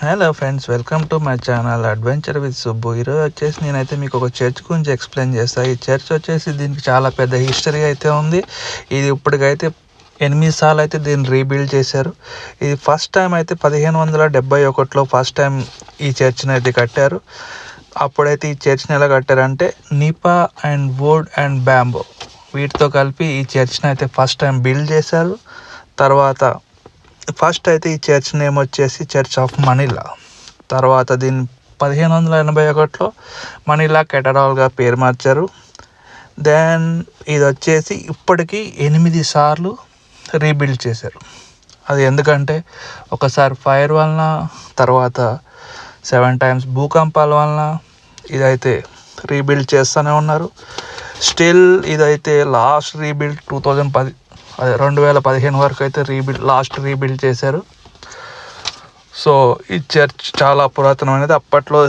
Hello friends, welcome to my channel adventure with Subbu. ఈరోజు వచ్చేసి నేనైతే మీకు ఒక చర్చ్ గురించి ఎక్స్ప్లెయిన్ చేస్తాను. ఈ చర్చ్ వచ్చేసి దీనికి చాలా పెద్ద హిస్టరీ అయితే ఉంది. ఇది ఇప్పటికైతే 8 సార్లు అయితే దీన్ని రీబిల్డ్ చేశారు. ఇది ఫస్ట్ టైం అయితే 1571లో ఫస్ట్ టైం ఈ చర్చ్ని అయితే కట్టారు. అప్పుడైతే ఈ చర్చ్ని ఎలా కట్టారంటే nipa and wood and bamboo వీటితో కలిపి ఈ చర్చ్ని అయితే ఫస్ట్ టైం బిల్డ్ చేశారు. తర్వాత ఫస్ట్ అయితే ఈ చర్చ్ నేమ్ వచ్చేసి చర్చ్ ఆఫ్ మనీలా. తర్వాత దీన్ని 1581లో మనీలా కెథడ్రాల్గా పేరు మార్చారు. దెన్ ఇది వచ్చేసి ఇప్పటికీ 8 సార్లు రీబిల్డ్ చేశారు. అది ఎందుకంటే ఒకసారి ఫైర్ వలన, తర్వాత 7 టైమ్స్ భూకంపాల వలన ఇదైతే రీబిల్డ్ చేస్తూనే ఉన్నారు. స్టిల్ ఇదైతే లాస్ట్ రీబిల్డ్ 2015 వరకు అయితే లాస్ట్ రీబిల్డ్ చేశారు. సో ఈ చర్చ్ చాలా పురాతనమైనది. అప్పట్లో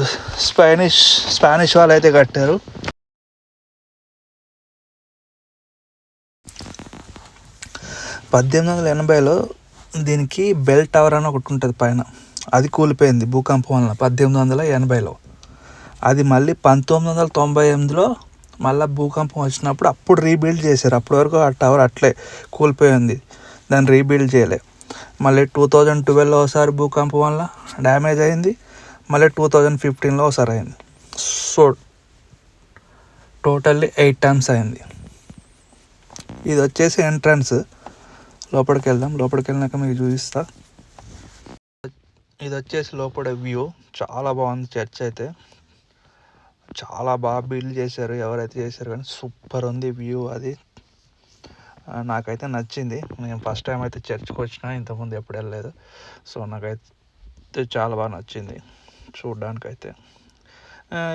స్పానిష్ వాళ్ళు అయితే కట్టారు. (1880లో దీనికి బెల్ టవర్ అని ఒకటి ఉంటుంది పైన, అది కూలిపోయింది భూకంపం వలన 1880లో. అది మళ్ళీ 1998లో మళ్ళీ భూకంపం వచ్చినప్పుడు అప్పుడు రీబిల్డ్ చేశారు. అప్పటి వరకు ఆ టవర్ అట్లే కూలిపోయింది, దాన్ని రీబిల్డ్ చేయలే. మళ్ళీ 2012లో ఒకసారి భూకంపం వల్ల డ్యామేజ్ అయింది. మళ్ళీ 2015లో ఒకసారి అయింది. సో టోటల్లీ 8 టైమ్స్ అయింది. ఇది వచ్చేసి ఎంట్రన్స్. లోపలికి వెళ్ళినాక మీకు చూపిస్తా. ఇది వచ్చేసి లోపల వ్యూ. చాలా బాగుంది చర్చ్ అయితే. చాలా బాగా బిల్డ్ చేశారు ఎవరైతే చేశారు, కానీ సూపర్ ఉంది వ్యూ. అది నాకైతే నచ్చింది. నేను ఫస్ట్ టైం అయితే చర్చ్కి వచ్చిన, ఇంతకుముందు ఎప్పుడు వెళ్ళలేదు. సో నాకైతే చాలా బాగా నచ్చింది చూడడానికైతే.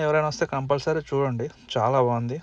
ఎవరైనా వస్తే కంపల్సరీ చూడండి, చాలా బాగుంది.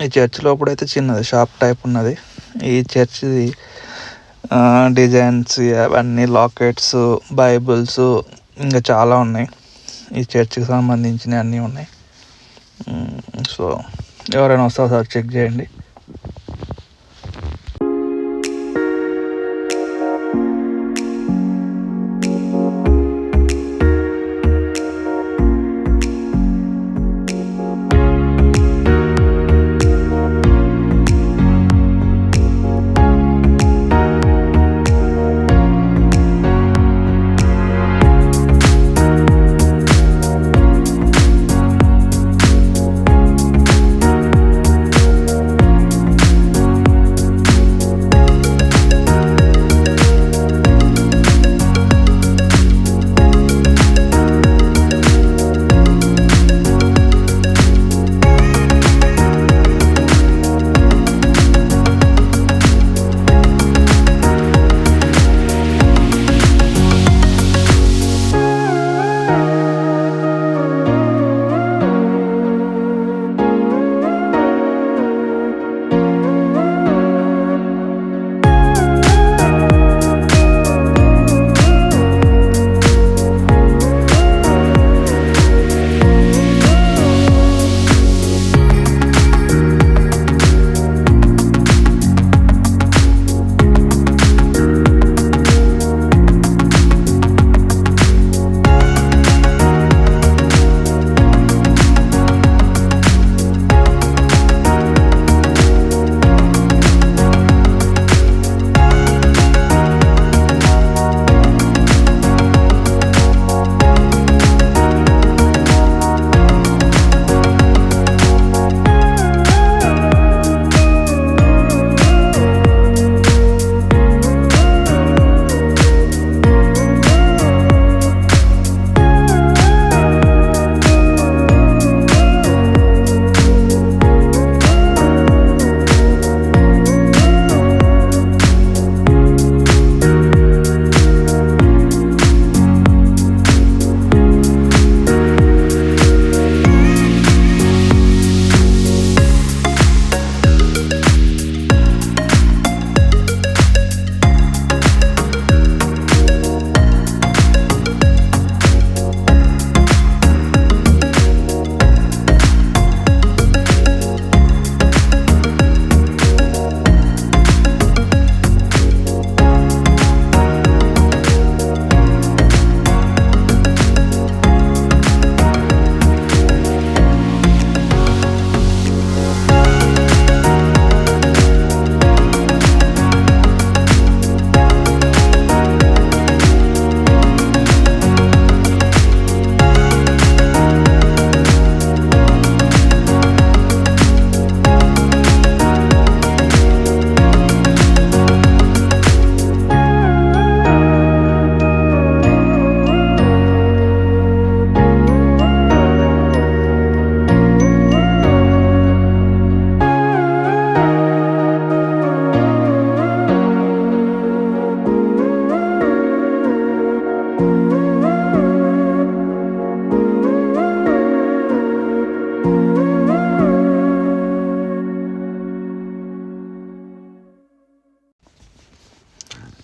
ఈ చర్చ్ లోపలైతే చిన్నది షాప్ టైప్ ఉన్నది. ఈ చర్చ్ డిజైన్స్ అవన్నీ, లాకెట్స్, బైబుల్స్, ఇంకా చాలా ఉన్నాయి. ఈ చర్చ్కి సంబంధించినవి అన్నీ ఉన్నాయి. సో ఎవరైనా వస్తే ఒకసారి చెక్ చేయండి.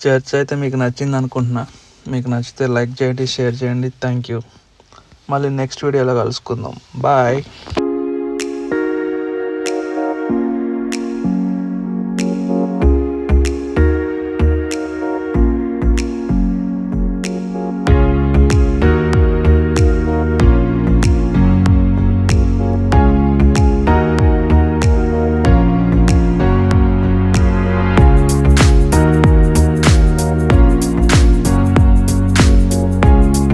చర్చ్ అయితే మీకు నచ్చింది అనుకుంటున్నా. మీకు నచ్చితే లైక్ చేయండి, షేర్ చేయండి. Thank you. మళ్ళీ నెక్స్ట్ వీడియోలో కలుసుకుందాం. బాయ్.